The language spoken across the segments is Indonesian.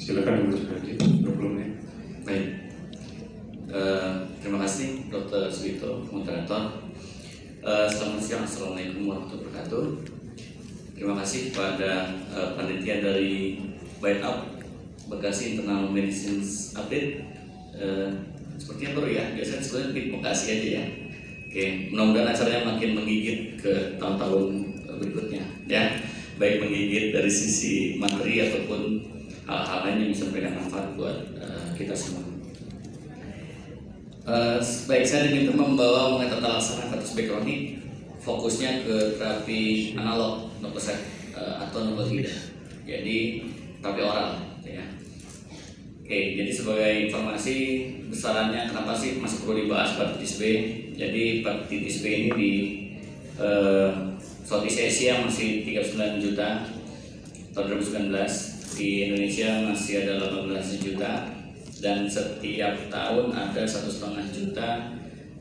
Silakan Ibu Suharti, 20 menit. Baik, terima kasih Dr. Sugito, moderator. Selamat siang, Assalamualaikum warahmatullahi wabarakatuh. Terima kasih kepada panitia dari Bite Up Bekasi Internal Medicine Update. Sepertinya baru ya, biasanya sebenarnya di Bekasi aja ya. Oke, mudah-mudahan acaranya makin menggigit ke tahun-tahun berikutnya ya, baik menggigit dari sisi materi ataupun hal-hal lain yang bisa memberikan manfaat buat kita semua. Baik, saya diminta membawa mengenai tata laksana hepatitis B kronik, fokusnya ke terapi analog atau nomorida, jadi terapi oral ya. Oke, jadi sebagai informasi besarannya kenapa sih masih perlu dibahas hepatitis B. Jadi hepatitis B ini di Southeast Asia masih 39 juta tahun 2019, di Indonesia masih ada 18 juta, dan setiap tahun ada 1,5 juta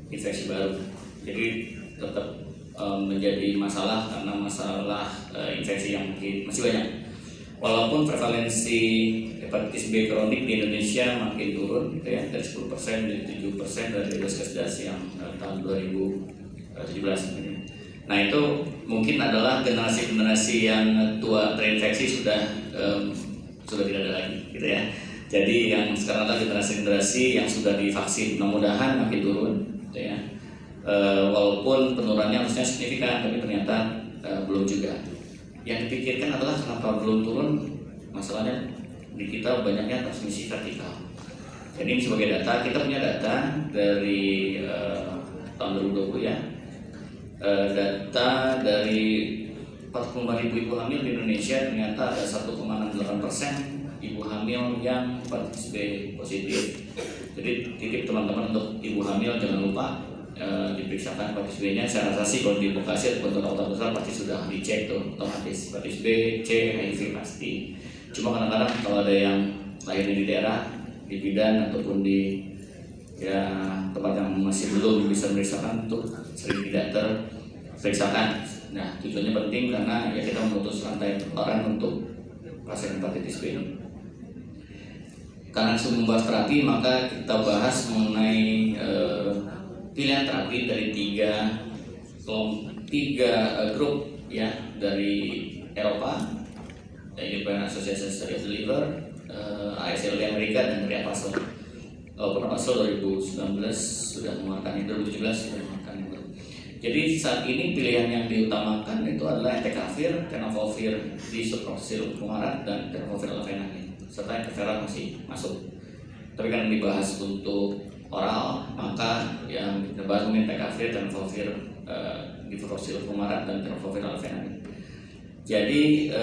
infeksi baru. Jadi tetap menjadi masalah karena masalah infeksi yang masih banyak. Walaupun prevalensi hepatitis B kronik di Indonesia makin turun gitu ya, dari 10% menjadi 7% dari rilis yang tahun 2017. Nah, itu mungkin adalah generasi yang tua terinfeksi sudah tidak ada lagi gitu ya. Jadi yang sekarang adalah generasi yang sudah divaksin, mudah-mudahan makin turun gitu ya. Walaupun penurunannya harusnya signifikan, tapi ternyata belum juga. Yang dipikirkan adalah kenapa belum turun, masalahnya di kita banyaknya transmisi vertikal. Jadi sebagai data, kita punya data dari tahun 2020 ya. Data dari 45.000 ibu hamil di Indonesia, ternyata ada 1,68% ibu hamil yang hepatitis B positif. Jadi titip teman-teman untuk ibu hamil, jangan lupa diperiksakan hepatitis B-nya. Saya rasa sih kalau di Bekasi atau kota-kota besar pasti sudah dicek tuh otomatis hepatitis B, C, HIV pasti. Cuma kadang-kadang kalau ada yang lahirnya di daerah, di bidan ataupun di tempat yang masih belum bisa memeriksakan, untuk sering tidak terperiksakan. Nah, tujuannya penting karena ya kita memutus rantai penularan untuk pasien hepatitis B. Karena sebelum membahas terapi, maka kita bahas mengenai pilihan terapi dari tiga grup ya, dari Eropa, European Association Study of the Liver, ASL di Amerika, dan dari APASL. APASL 2019 sudah mengeluarkan, 2017 sudah mengeluarkan itu. Jadi saat ini pilihan yang diutamakan itu adalah entecavir, tenofovir disoproxil fumarat, dan tenofovir alafenamid, serta interferon masih masuk. Tapi kan dibahas untuk oral, maka yang kita bahas mengenai entecavir, tenofovir disoproxil fumarat, dan tenofovir alafenamid. Jadi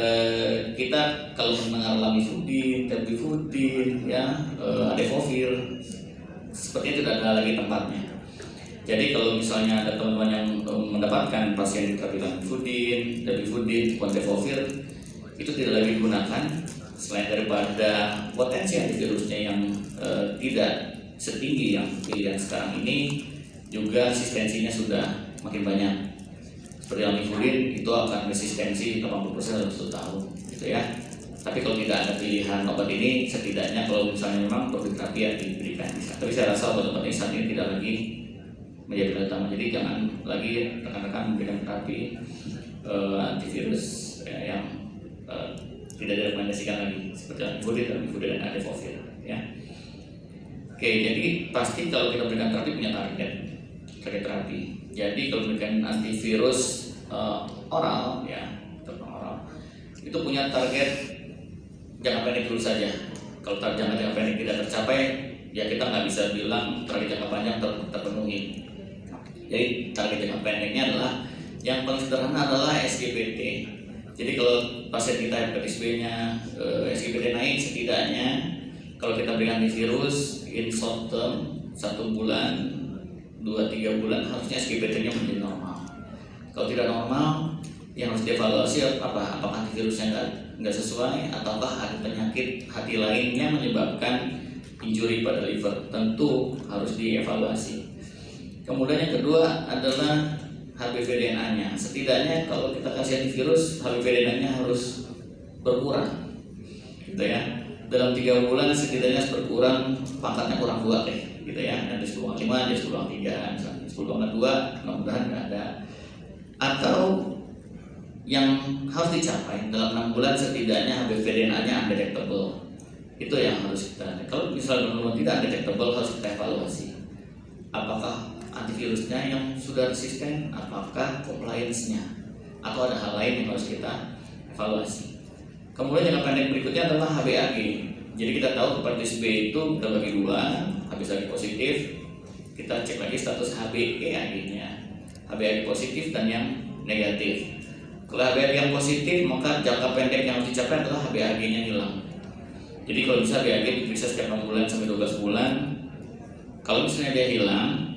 kita kalau mendengar lamivudin, terpivudin, ya, adefovir, sepertinya tidak ada lagi tempatnya. Jadi kalau misalnya ada teman-teman yang mendapatkan pasien terapi lamivudin, terpivudin, adefovir, itu tidak lagi digunakan, selain daripada potensi antivirusnya yang tidak setinggi yang pilihan sekarang ini, juga resistensinya sudah makin banyak. Seperti lamivudin itu akan resistensi 80% dalam 1 tahun gitu ya. Tapi kalau tidak ada pilihan obat ini, setidaknya kalau misalnya memang produk terapi yang diberikan bisa. Tapi saya rasa obat-obat ini saat ini tidak lagi menjadi pilihan utama. Jadi jangan lagi rekan-rekan memberikan terapi antivirus yang tidak direkomendasikan lagi, seperti lamivudin dan adefovir ya. Oke, jadi pasti kalau kita berikan terapi punya target terapi. Jadi kalau memberikan antivirus oral ya, itu punya target jangka pendek dulu saja. Kalau target jangka pendek tidak tercapai, ya kita nggak bisa bilang target jangka panjang terpenuhi. Jadi target jangka pendeknya adalah yang paling sederhana adalah SGPT. Jadi kalau pasien kita hepatitis B-nya SGPT naik, setidaknya kalau kita berikan antivirus in short term 1 bulan, 2-3 bulan, harusnya SGPT-nya menjadi normal. Kalau tidak normal, yang harus dievaluasi apakah antivirusnya nggak sesuai, ataukah ada penyakit hati lainnya menyebabkan injury pada liver. Tentu harus dievaluasi. Kemudian yang kedua adalah HBV DNA-nya. Setidaknya kalau kita kasih antivirus, HBV DNA-nya harus berkurang, gitu ya. dalam 3 bulan setidaknya harus berkurang, pangkatnya kurang 2 deh, gitu ya. Dari 10,5 jadi 10,3, misalnya 10,2, mudah-mudahan nggak ada. Atau yang harus dicapai dalam 6 bulan setidaknya HBV-DNA-nya undetectable. Itu yang harus kita. Kalau misalnya benar-benar tidak undetectable, harus kita evaluasi. Apakah antivirusnya yang sudah resisten, apakah compliance-nya, atau ada hal lain yang harus kita evaluasi. Kemudian jangka pendek berikutnya adalah HBAG. Jadi kita tahu hepatitis B itu kita bagi 2, HBAG positif, kita cek lagi status HBeAg-nya, HBAG positif dan yang negatif. Kalau HBAG yang positif, maka jangka pendek yang harus dicapai adalah HBAG-nya hilang. Jadi kalau bisa HBAG diperiksa setiap 6 bulan sampai 12 bulan. Kalau misalnya dia hilang,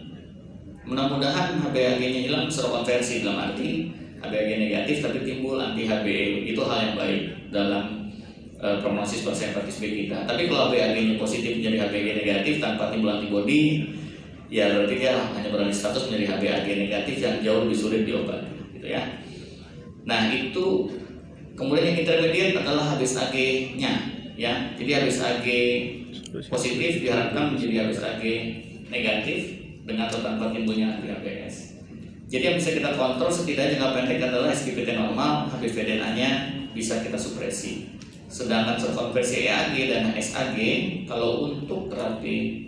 mudah-mudahan HBAG-nya hilang serokonversi, dalam arti HBAG negatif tapi timbul anti-HBe. Itu hal yang baik dalam prognosis pasien hepatitis B kita. Tapi kalau HBAG-nya positif menjadi HBAG negatif tanpa timbul antibodi, ya berarti dia hanya beralih status menjadi HBAG negatif yang jauh lebih sulit diobati, gitu ya. Nah itu kemudian yang intermediate adalah HBsAg-nya, ya. Jadi HBsAg positif diharapkan menjadi HBsAg negatif dengan atau tanpa timbulnya anti-HBs. Jadi yang bisa kita kontrol setidaknya jangka pendek adalah SGPT normal, HBV-DNA-nya bisa kita supresi. Sedangkan subkonversi EAG dan SAG kalau untuk terapi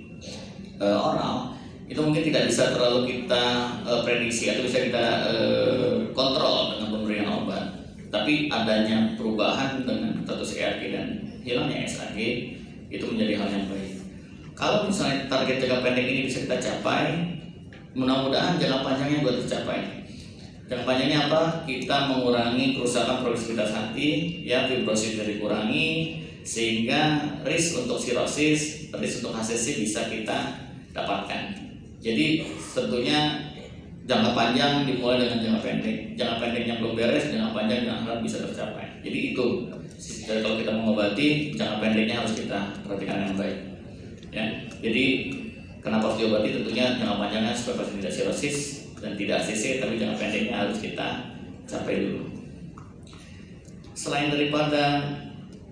oral itu mungkin tidak bisa terlalu kita prediksi atau bisa kita kontrol dengan pemberian obat. Tapi adanya perubahan dengan status EAG dan hilangnya SAG itu menjadi hal yang baik. Kalau misalnya target jangka pendek ini bisa kita capai, mudah-mudahan jangka panjangnya juga tercapai. Jangka panjangnya apa? Kita mengurangi kerusakan progresivitas hati, ya, fibrosis dikurangi, sehingga risk untuk sirosis, risk untuk HCC bisa kita dapatkan. Jadi tentunya jangka panjang dimulai dengan jangka pendek. Jangka pendeknya belum beres, jangka panjang dengan harap bisa tercapai. Jadi itu kalau kita mengobati, jangka pendeknya harus kita perhatikan dengan baik. Ya, jadi kenapa harus diobati? Tentunya jangka panjangnya supaya pasien tidak sirosis dan tidak ACC, tapi jangka pendeknya harus kita capai dulu. Selain daripada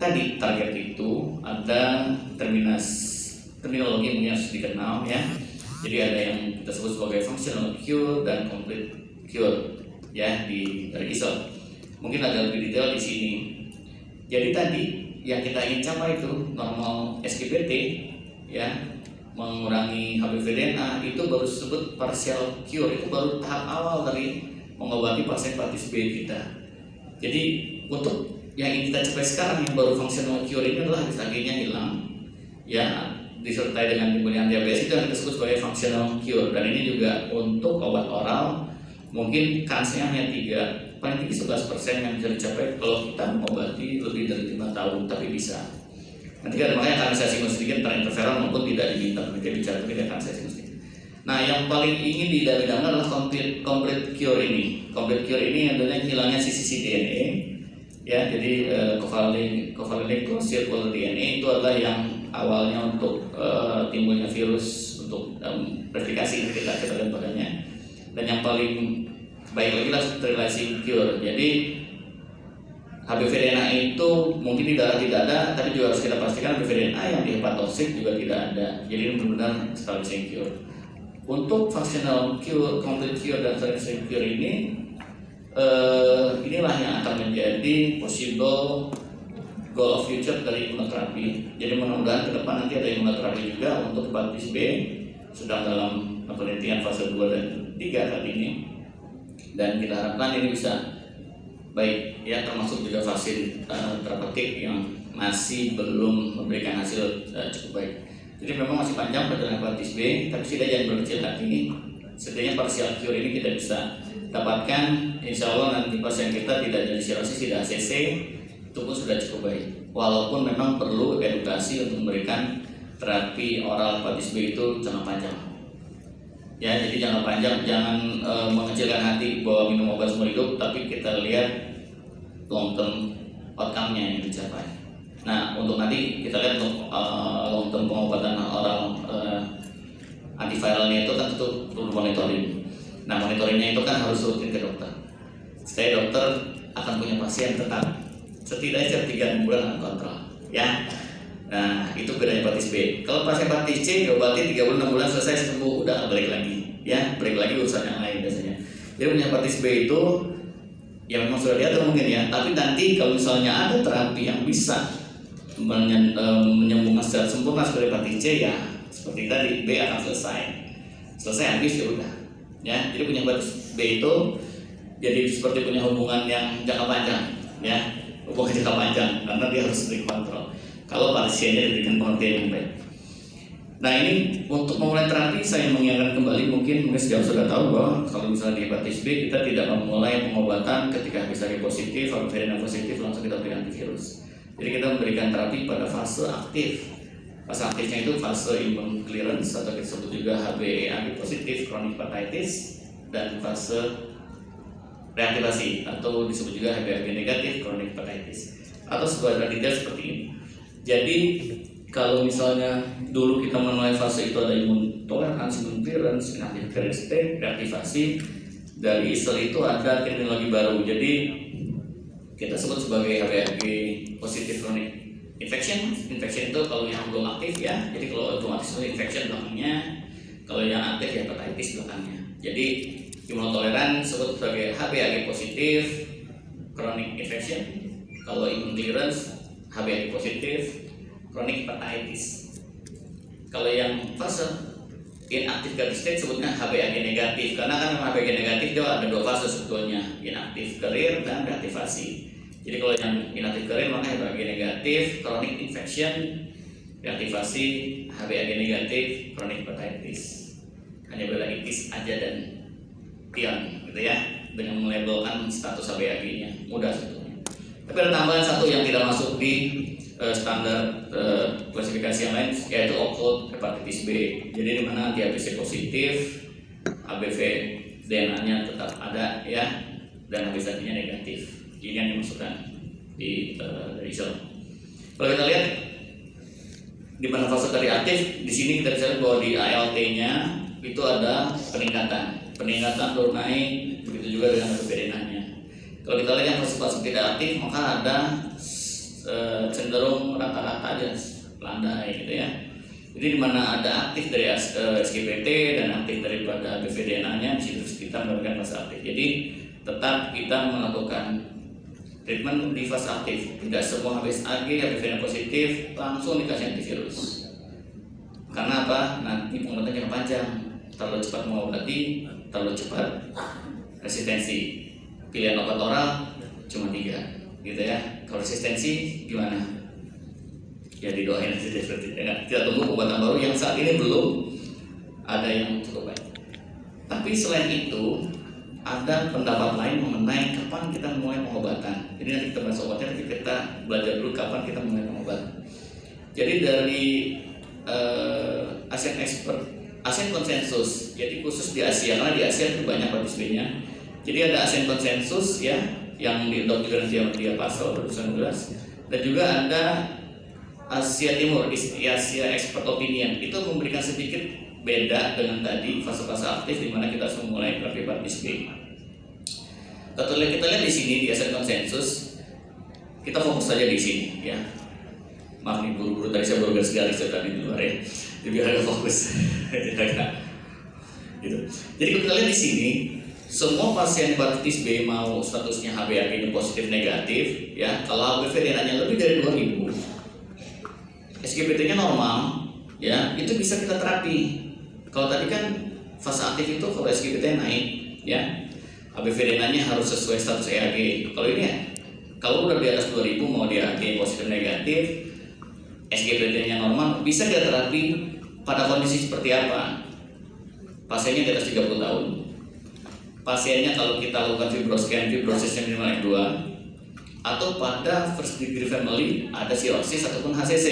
tadi target itu, ada terminologi yang harus dikenal, ya. Jadi ada yang kita sebut sebagai functional cure dan complete cure, ya, dari ISO. Mungkin agak lebih detail di sini. Jadi tadi yang kita ingin capai itu normal SGPT, ya, mengurangi HBV-DNA, itu baru disebut partial cure, itu baru tahap awal dari mengobati pasien hepatitis B kita. Jadi untuk yang ingin kita capai sekarang yang baru functional cure ini adalah HBsAg-nya hilang, ya, disertai dengan timbulnya anti-HBs, itu yang kita sebut sebagai functional cure. Dan ini juga untuk obat oral mungkin kansnya hanya 3, paling tinggi 11% yang bisa dicapai kalau kita mengobati lebih dari 5 tahun, tapi bisa. Nanti kan makanya akan saya singgung sedikit tentang interferon maupun tidak diminta penelitian bicara, tapi akan saya singgung sedikit. Nah, yang paling ingin didamai-damai adalah complete cure ini. Complete cure ini adalah hilangnya cccDNA, ya. Jadi covalent circular DNA itu adalah yang awalnya untuk timbulnya virus untuk replikasi, kita lihat badannya. Dan yang paling baik lagi adalah sterilizing cure. Jadi HBV-DNA itu mungkin di darah tidak ada, tapi juga harus kita pastikan HBV-DNA yang di hepatosit juga tidak ada. Jadi ini benar-benar sterilizing cure. Untuk functional cure, complete cure, dan sterilizing cure ini, inilah yang akan menjadi possible goal of future dari imunoterapi. Jadi mudah-mudahan ke depan nanti ada imunoterapi juga untuk hepatitis B, sedang dalam penelitian fase 2 dan 3 saat ini. Dan kita harapkan ini bisa baik, ya, termasuk juga vaksin terapeutik yang masih belum memberikan hasil cukup baik. Jadi memang masih panjang perjalanan hepatitis B, tapi setidaknya jangan berkecil hati. Setidaknya partial cure ini kita bisa dapatkan. Insya Allah nanti pasien kita tidak jadi sirosis, tidak ACC, itu pun sudah cukup baik. Walaupun memang perlu edukasi untuk memberikan terapi oral hepatitis B itu jangka panjang. Ya, jadi jangka panjang, jangan mengecilkan hati bahwa minum obat seumur hidup, tapi kita lihat long term outcome-nya yang dicapai. Nah, untuk nanti kita lihat untuk long term pengobatan oral antiviralnya itu kan tentu perlu monitoring. Nah, monitoringnya itu kan harus rutin ke dokter. Saya dokter akan punya pasien tetap setidaknya 3 bulan akan kontrol, ya. Nah, itu bedanya hepatitis B. Kalau pas hepatitis C diobati 3 bulan 6 bulan selesai sembuh, udah balik lagi. Ya, balik lagi urusan yang lain biasanya. Jadi punya hepatitis B itu ya memang sudah diatur mungkin ya, tapi nanti kalau misalnya ada terapi yang bisa menyembuhkan secara sempurna seperti hepatitis C, ya seperti tadi B akan selesai habis ya udah. Ya, jadi punya hepatitis B itu jadi seperti punya hubungan yang jangka panjang, ya, hubungan jangka panjang karena dia harus dikontrol. Kalau pasiennya diberikan pengertian yang baik. Nah, ini untuk memulai terapi saya mengingatkan kembali, mungkin sejauh sudah tahu bahwa kalau misalnya di hepatitis B kita tidak memulai pengobatan ketika HBsAg positif atau varian positif langsung kita berikan antivirus. Jadi kita memberikan terapi pada fase aktif. Fase aktifnya itu fase immune clearance atau kita sebut juga HBeAg positif chronic hepatitis, dan fase reaktivasi atau disebut juga HBeAg negatif chronic hepatitis, atau sebuah detail seperti ini. Jadi kalau misalnya dulu kita menilai fase itu ada imun toleransi, imun clearance, inactive clearance state, reaktivasi. Dari ISL itu ada terminologi baru. Jadi kita sebut sebagai HBeAg positif chronic infection. Infection itu kalau yang belum aktif ya. Jadi kalau belum aktif itu infection belakangnya. Kalau yang aktif ya hepatitis belakangnya. Jadi imunotoleran disebut sebagai HBeAg positif chronic infection. Kalau imun clearance HBeAg positif chronic hepatitis. Kalau yang fase inactive clear state sebutnya HBeAg negatif, karena kan HBeAg negatif itu ada dua fase sebetulnya, inactive clear dan reaktivasi. Jadi kalau yang inactive clear maka HBeAg negatif chronic infection, reaktivasi HBeAg negatif chronic hepatitis. Hanya beda itis aja dan pion gitu ya, dengan melabelkan status HBeAg-nya mudah sebetulnya. Tapi ada tambahan satu yang tidak masuk di standar klasifikasi yang lain, yaitu occult hepatitis B. Jadi di mana HBsAg positif, HBV DNA-nya tetap ada ya, dan HBsAg-nya negatif. Ini yang dimasukkan di result. Kalau kita lihat di mana fase tadi aktif, di sini kita bisa lihat bahwa di ALT-nya itu ada peningkatan turun naik, begitu juga dengan HBV DNA-nya. Kalau kita lihat yang fase tidak aktif, maka ada cenderung rata-rata aja landai gitu ya. Jadi di mana ada aktif dari SGPT dan aktif daripada HBV DNA-nya, di situ kita melakukan fase aktif. Jadi tetap kita melakukan treatment di fase aktif. Tidak semua HBsAg HBV positif langsung dikasih antivirus. Karena apa? Nanti pengobatannya panjang. Terlalu cepat mengobati, terlalu cepat resistensi. Pilihan obat oral cuma 3, gitu ya. Kalau resistensi gimana? Ya didoain aja seperti itu. Kita tunggu pengobatan baru yang saat ini belum ada yang cukup baik. Tapi selain itu ada pendapat lain mengenai kapan kita mulai pengobatan. Jadi nanti kita bahas obatnya, tapi kita belajar dulu kapan kita mulai pengobatan. Jadi dari ASEAN konsensus, jadi khusus di Asia, karena di Asia itu banyak hepatitis B-nya. Jadi ada ASEAN konsensus ya, yang diadopt juga nanti pasal 2019, dan juga ada Asia Timur, Asia Expert Opinion. Itu memberikan sedikit beda dengan tadi fase-fase aktif di mana kita harus memulai terapi hepatitis B. Kita lihat di sini di ASEAN konsensus, kita fokus saja di sini ya. Maaf nih buru-buru tadi saya baru garis-garis tadi di luar ya, jadi agak fokus. Gitu. Jadi kita lihat di sini, semua pasien hepatitis B mau statusnya HBeAg positif negatif ya, kalau HBV DNA-nya lebih dari 2000, SGPT-nya normal ya, itu bisa kita terapi. Kalau tadi kan fase aktif itu kalau SGPT naik ya, HBV DNA-nya harus sesuai status EAG. Kalau ini ya, kalau udah di atas 2000 mau dia AG positif negatif, SGPT-nya normal, bisa kita terapi pada kondisi seperti apa? Pasiennya di atas 30 tahun. Pasiennya kalau kita lakukan fibroscan, fibrosisnya minimal F2, atau pada first degree family ada cirrhosis ataupun HCC,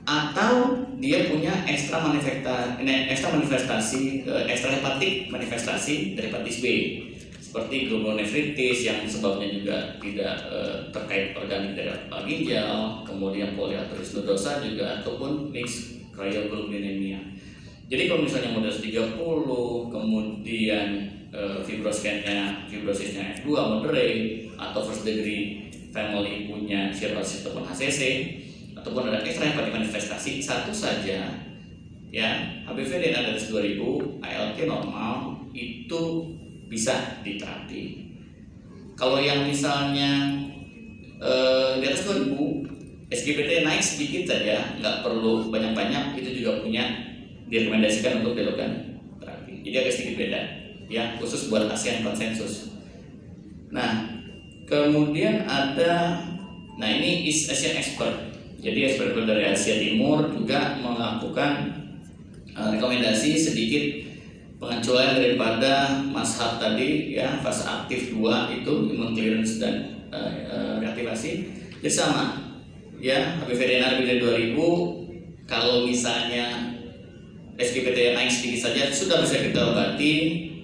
atau dia punya ekstra hepatik manifestasi dari hepatitis B, seperti glomerulonefritis yang sebabnya juga tidak terkait organik dari ginjal, kemudian polyarteritis nodosa juga, ataupun mixed cryoglobulinemia. Jadi kalau misalnya model 30, kemudian fibrosisnya F2 moderate, atau first degree family punya cirrhosis ataupun HCC, ataupun ada extra hepatic manifestasi satu saja, ya HBV-DNA di atas 2000, ALT normal itu bisa diterapi. Kalau yang misalnya di atas 2000, SGPT naik sedikit saja, nggak perlu banyak-banyak, itu juga punya direkomendasikan untuk dilakukan terapi. Jadi agak sedikit beda, ya khusus buat ASEAN konsensus. Nah, kemudian ada, nah ini East Asian Expert. Jadi expert dari Asia Timur juga melakukan rekomendasi sedikit pengecualian daripada mazhab tadi, ya fase aktif 2 itu imun clearance dan reaktivasi. Jadi sama, ya HBV-DNA lebih dari 2000, kalau misalnya SGPT naik sedikit saja sudah bisa kita obati,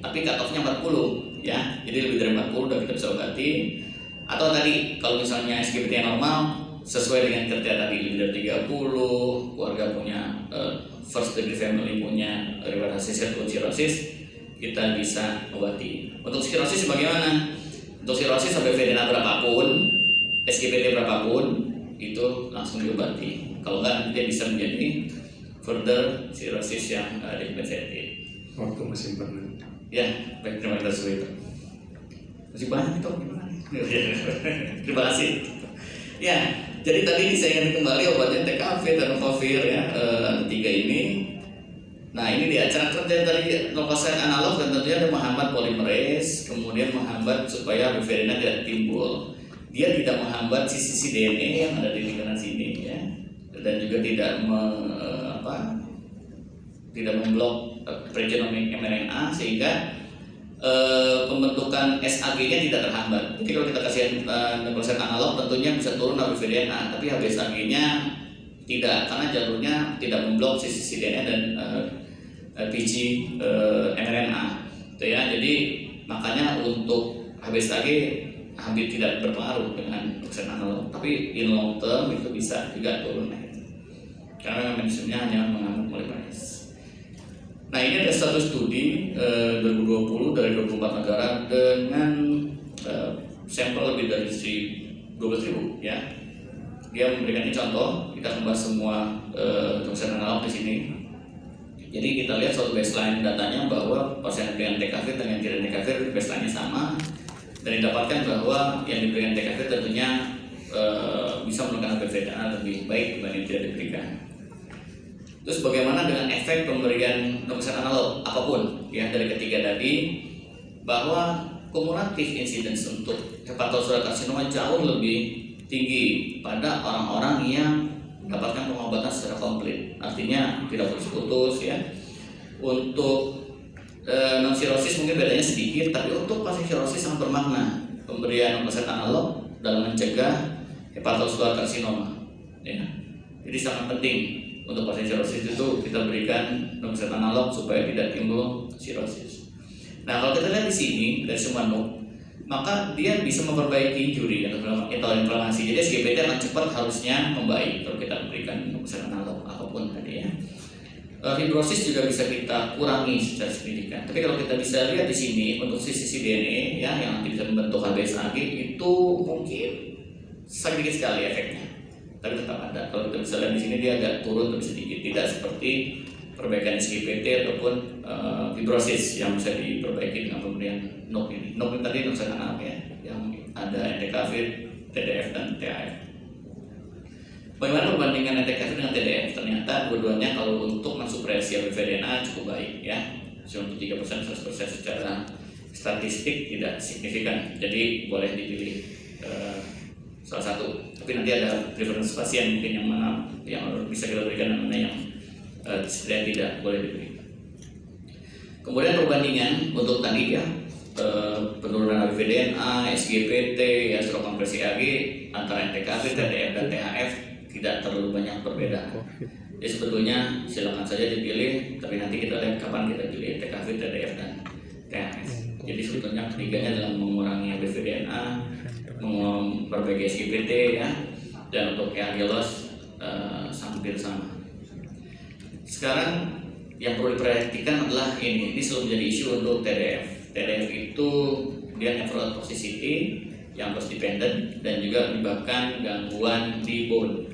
tapi cut off-nya 40, ya jadi lebih dari 40 udah kita bisa obati. Atau tadi kalau misalnya SGPT normal sesuai dengan kriteria tadi lebih dari 30, keluarga punya first degree family punya riwayat cirrhosis, kita bisa obati. Untuk cirrhosis bagaimana? Untuk cirrhosis HBV-DNA berapapun, SGPT berapapun, itu langsung diobati. Kalau enggak, dia bisa menjadi further cirrhosis yang devastating. Waktu masih berlalu. Ya, baik, terima kasih. Masih banyak itu gimana? Terima kasih. Ya, jadi tadi saya ingin kembali obatnya TKV dan Tenofovir ya, tiga ini. Nah ini dia cara kerja dari nucleoside analog dan tentunya ada menghambat polimerase, kemudian menghambat supaya HBV-DNA tidak timbul. Dia tidak menghambat sisi DNA yang ada di lingkaran sini ya, dan juga tidak tidak memblok pregenomic mRNA sehingga pembentukan SAG-nya tidak terhambat. Jadi kalau kita kasih nucleoside analog tentunya bisa turun HBV-DNA, tapi HBsAg-nya tidak, karena jalurnya tidak memblok sisi DNA dan PG mRNA. Itu ya. Jadi makanya untuk HBsAg hampir tidak berpengaruh dengan nucleoside analog, tapi in long term itu bisa juga turun karena mekanismenya hanya menghambat polimerase. Nah ini ada satu studi 2020 dari 24 negara dengan sampel lebih dari 12.000 ya. Dia memberikan ini contoh, kita membahas semua nucleoside analog di sini. Jadi kita lihat suatu baseline datanya bahwa pasien dengan TKV dengan tidak TKV baseline-nya sama, dan didapatkan bahwa yang diberikan TKV tentunya bisa menurunkan HBV-DNA lebih baik dibanding tidak diberikan. Terus bagaimana dengan efek pemberian nucleoside analog apapun ya dari ketiga tadi, bahwa kumulatif incidence untuk hepatocellular carcinoma jauh lebih tinggi pada orang-orang yang mendapatkan pengobatan secara komplit, artinya tidak putus-putus ya. Untuk non cirrhosis mungkin bedanya sedikit, tapi untuk pasien cirrhosis sangat bermakna pemberian nucleoside analog dalam mencegah hepatocellular carcinoma ya. Jadi sangat penting untuk pasien cirrhosis itu kita berikan nucleoside analog supaya tidak timbul cirrhosis. Nah kalau kita lihat di sini dari semua maka dia bisa memperbaiki injury atau inflamasi. Jadi SGPT akan cepat harusnya membaik kalau kita berikan nucleoside analog apapun tadi ya. Fibrosis juga bisa kita kurangi secara signifikan. Tapi kalau kita bisa lihat di sini untuk sisi DNA ya yang nanti bisa membentuk HBsAg itu mungkin sedikit sekali efeknya. Tapi tetap ada. Kalau kita bisa lihat di sini dia agak turun tapi sedikit, tidak seperti perbaikan SGPT ataupun fibrosis yang bisa diperbaiki dengan pemberian NOC ini. NOC ini tadi nucleoside analog ya, yang ada entecavir, TDF dan TAF. Bagaimana perbandingan entecavir dengan TDF? Ternyata dua-duanya kalau untuk mensupresi HBV-DNA cukup baik ya, untuk 3% 100% secara statistik tidak signifikan. Jadi boleh dipilih salah satu, tapi nanti ada preference pasien mungkin yang mana yang bisa kita berikan dan mana yang tidak boleh diberi. Kemudian perbandingan untuk tadi ya penurunan HBV-DNA, SGPT, ya stroke kompresi AG antara entecavir, TDF dan THF tidak terlalu banyak perbedaan. Jadi sebetulnya silakan saja dipilih, tapi nanti kita lihat kapan kita pilih entecavir, TDF dan THF. Jadi sebetulnya ketiganya dalam mengurangi HBV-DNA, memperbaiki SGPT ya, dan untuk AG loss hampir sama. Sekarang yang perlu diperhatikan adalah ini selalu menjadi isu untuk TDF. TDF itu dia nephrotoxicity yang dose dependent dan juga menyebabkan gangguan di bone.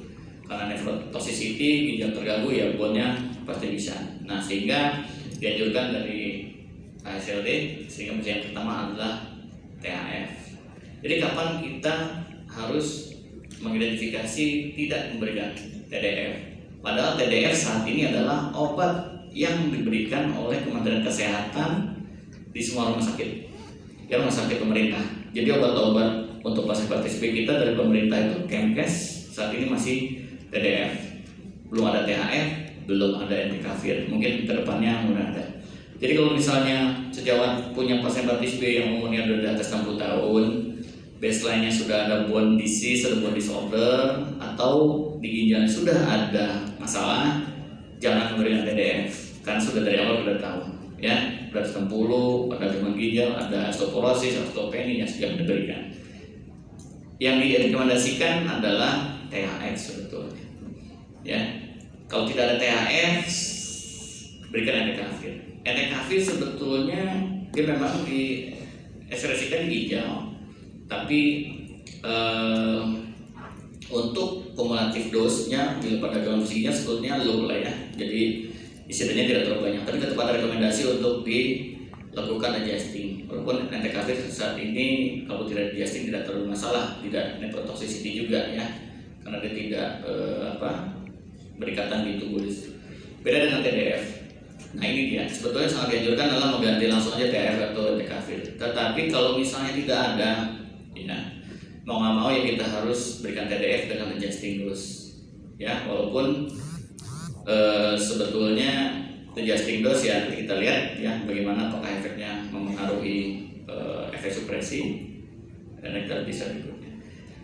karena nephrotoxicity, ginjal terganggu ya bone-nya pasti bisa. Nah sehingga dianjurkan dari ASLD, sehingga yang pertama adalah THF. Jadi kapan kita harus mengidentifikasi tidak memberikan TDF? Padahal TDF saat ini adalah obat yang diberikan oleh Kementerian Kesehatan di semua rumah sakit, ya rumah sakit pemerintah. Jadi obat-obat untuk pasien hepatitis B kita dari pemerintah itu Kemkes saat ini masih TDF, belum ada THF, belum ada entecavir. Mungkin kedepannya mudah ada. Jadi kalau misalnya sejawat punya pasien hepatitis B yang umurnya sudah di atas 60 tahun, baseline-nya sudah ada bone disease atau bone disorder, atau di ginjalnya sudah ada masalah, jangan memberikan TDF, kan sudah dari awal sudah tahu, ya, berat 60, ada gangguan ginjal, ada osteoporosis, osteopenia yang sudah diberikan. Yang direkomendasikan adalah THF sebetulnya, ya. Kalau tidak ada THF, berikan entecavir. Entecavir sebetulnya dia memang diekspresikan di ginjal, tapi untuk kumulatif dosnya bila pada gangguan ginjal sebetulnya low lah ya. Jadi istilahnya tidak terlalu banyak. Tapi tetap ada rekomendasi untuk dilakukan adjusting. Walaupun entecavir saat ini kalau tidak adjusting tidak terlalu masalah, tidak nephrotoxicity juga ya, karena dia tidak berikatan di tubuh. Beda dengan TDF. Nah ini dia, sebetulnya sangat dianjurkan adalah mengganti langsung aja TDF atau entecavir. Tetapi kalau misalnya tidak ada, ya mau nggak mau ya kita harus berikan TDF dengan adjusting dose. Ya walaupun sebetulnya adjusting dose ya kita lihat ya bagaimana apakah efeknya mempengaruhi efek supresi dan kita bisa berikutnya.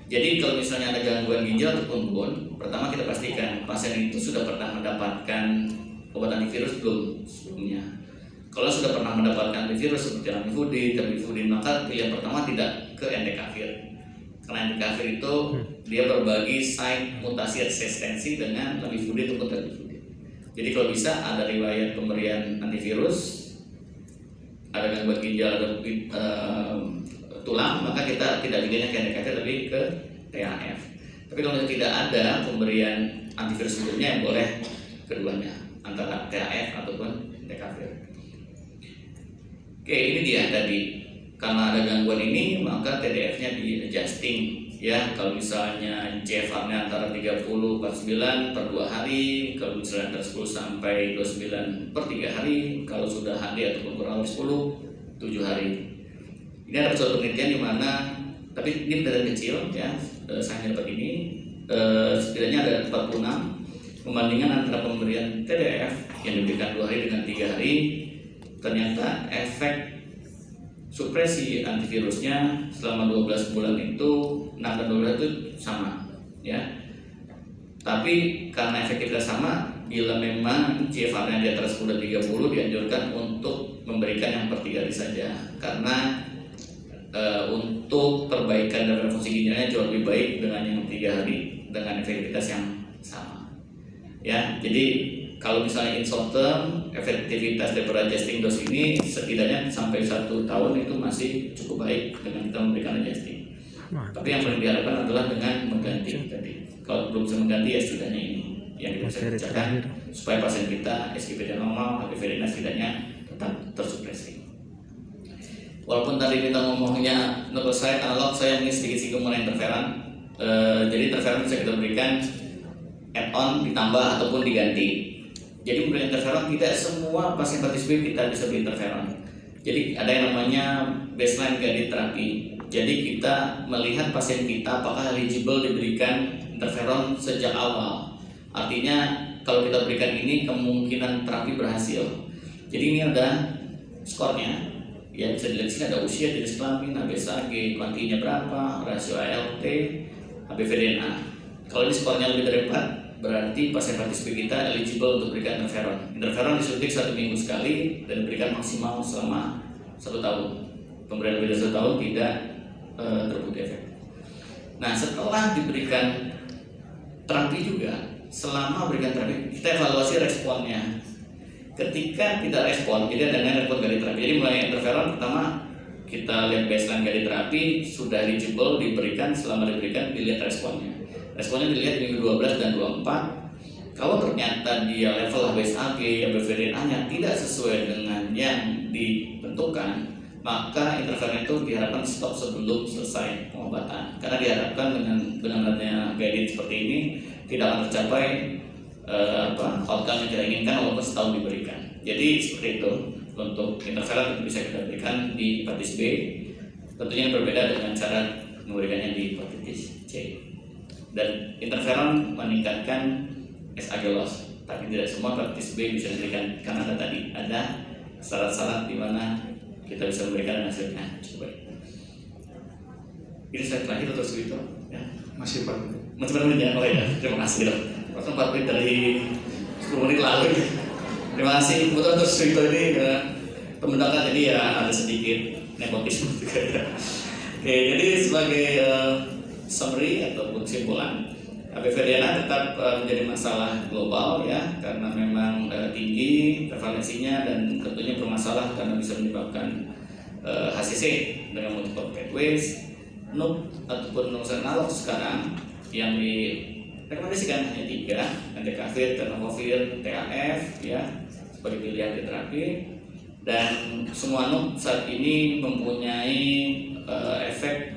Jadi kalau misalnya ada gangguan ginjal ataupun bone, pertama kita pastikan pasien itu sudah pernah mendapatkan obat antivirus belum sebelumnya. Kalau sudah pernah mendapatkan antivirus seperti Lamivudin, maka pilihan pertama tidak ke entecavir. Karena entecavir itu dia berbagi site mutasi resistensi dengan Lamivudin ataupun Terlivudin. Jadi kalau bisa ada riwayat pemberian antivirus, ada gangguan ginjal atau tulang, maka kita tidak pilihnya ke entecavir tapi ke THF. Tapi kalau tidak ada pemberian antivirus sebelumnya, yang boleh keduanya, antara THF ataupun entecavir. Oke, ini dia tadi. Karena ada gangguan ini, maka TDF-nya di adjusting. Ya, kalau misalnya GFR-nya antara 30-49 per 2 hari, kalau misalnya antara 10 sampai 29 per 3 hari, kalau sudah HD ataupun kurang lebih 10, 7 hari. Ini ada suatu penelitian di mana, tapi ini penelitian kecil ya, saya dapat ini, setidaknya ada 46 pembandingan antara pemberian TDF yang diberikan 2 hari dengan 3 hari. Ternyata efek supresi antivirusnya selama 12 bulan itu 6 dan 12 itu sama ya. Tapi karena efektivitas sama, bila memang GFR-nya di atas 10 dan 30 dianjurkan untuk memberikan yang per 3 hari saja. Karena untuk perbaikan dari fungsi ginjalnya jauh lebih baik dengan yang 3 hari dengan efektivitas yang sama. Ya, jadi kalau misalnya in short term, efektivitas dari adjusting dose ini setidaknya sampai 1 tahun itu masih cukup baik dengan kita memberikan adjusting. Tapi yang paling diharapkan adalah dengan mengganti tadi. Kalau belum bisa mengganti ya setidaknya ini yang kita bisa kerjakan supaya pasien kita SGPD normal, HPV setidaknya tetap tersupresi. Walaupun tadi kita ngomongnya nucleoside analog, saya ingin sedikit singgung mengenai interferon. Jadi interferon bisa kita berikan add-on, ditambah ataupun diganti. Jadi memberi interferon tidak semua pasien hepatitis B kita bisa beri interferon. Jadi ada yang namanya baseline guided therapy. Jadi kita melihat pasien kita apakah eligible diberikan interferon sejak awal. Artinya kalau kita berikan ini kemungkinan terapi berhasil. Jadi ini ada skornya. Ya bisa dilihat sini ada usia, jenis kelamin, HbA1c, kuantinya berapa, rasio ALT, HbV-DNA. Kalau ini skornya lebih dari 4, berarti pasien hepatitis B kita eligible untuk berikan interferon. Interferon disuntik 1 minggu sekali dan diberikan maksimal selama 1 tahun. Pemberian lebih dari 1 tahun tidak terbukti efek. Nah setelah diberikan terapi juga, selama berikan terapi kita evaluasi responnya. Ketika tidak respon, jadi ada respon dari terapi. Jadi mulai interferon pertama kita lihat baseline dari terapi sudah eligible diberikan, selama diberikan dilihat responnya. Responnya dilihat di minggu 12 dan 24. Kalau ternyata dia level HbSAg, ABVDNA-nya tidak sesuai dengan yang ditentukan, maka interferon itu diharapkan stop sebelum selesai pengobatan. Karena diharapkan dengan benarnya guidance seperti ini tidak akan tercapai outcome yang kita inginkan walaupun setahun diberikan. Jadi seperti itu untuk interferon bisa kita berikan di hepatitis B. Tentunya berbeda dengan cara memberikannya di hepatitis C. Dan interferon meningkatkan SAG loss, tapi tidak semua hepatitis B bisa diberikan karena ada syarat-syarat di mana kita bisa memberikan hasilnya cukup baik. Ini saya terakhir terus gitu ya. Masih Pak. Masih menit ya, terima kasih dok. Langsung 4 menit dari 10 menit lalu. Terima kasih. Kebetulan terus itu ini pembentangan jadi ya ada sedikit nepotisme juga ya. Oke, jadi sebagai summary ataupun kesimpulan, ABVDNA tetap menjadi masalah global ya, karena memang tinggi prevalensinya dan tentunya bermasalah karena bisa menyebabkan HCC dengan multiple pathways. NUP ataupun non analog sekarang yang direkomendasikan hanya 3, entecavir, tenofovir, TAF ya sebagai pilihan di terapi. Dan semua NUP saat ini mempunyai efek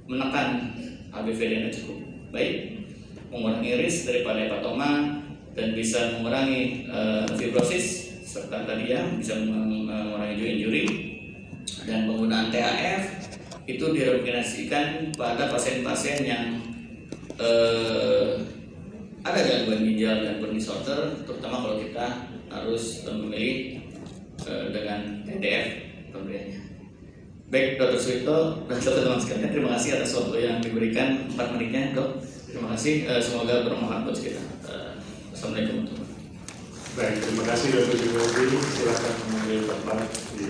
menekan ABVDNA cukup baik, mengurangi risk daripada hepatoma dan bisa mengurangi fibrosis serta tadi ya bisa mengurangi joint injury. Dan penggunaan TAF itu direkomendasikan pada pasien-pasien yang ada gangguan ginjal dan burn disorder, terutama kalau kita harus memilih dengan TDF pemberiannya. Baik Dr. Suwito dan teman-teman sekalian, terima kasih atas waktu yang diberikan 4 menitnya dok. Terima kasih, semoga bermanfaat buat kita. Assalamualaikum warahmatullahi wabarakatuh. Baik, terima kasih Dr. Jumadi. Silakan memanggil Bapak di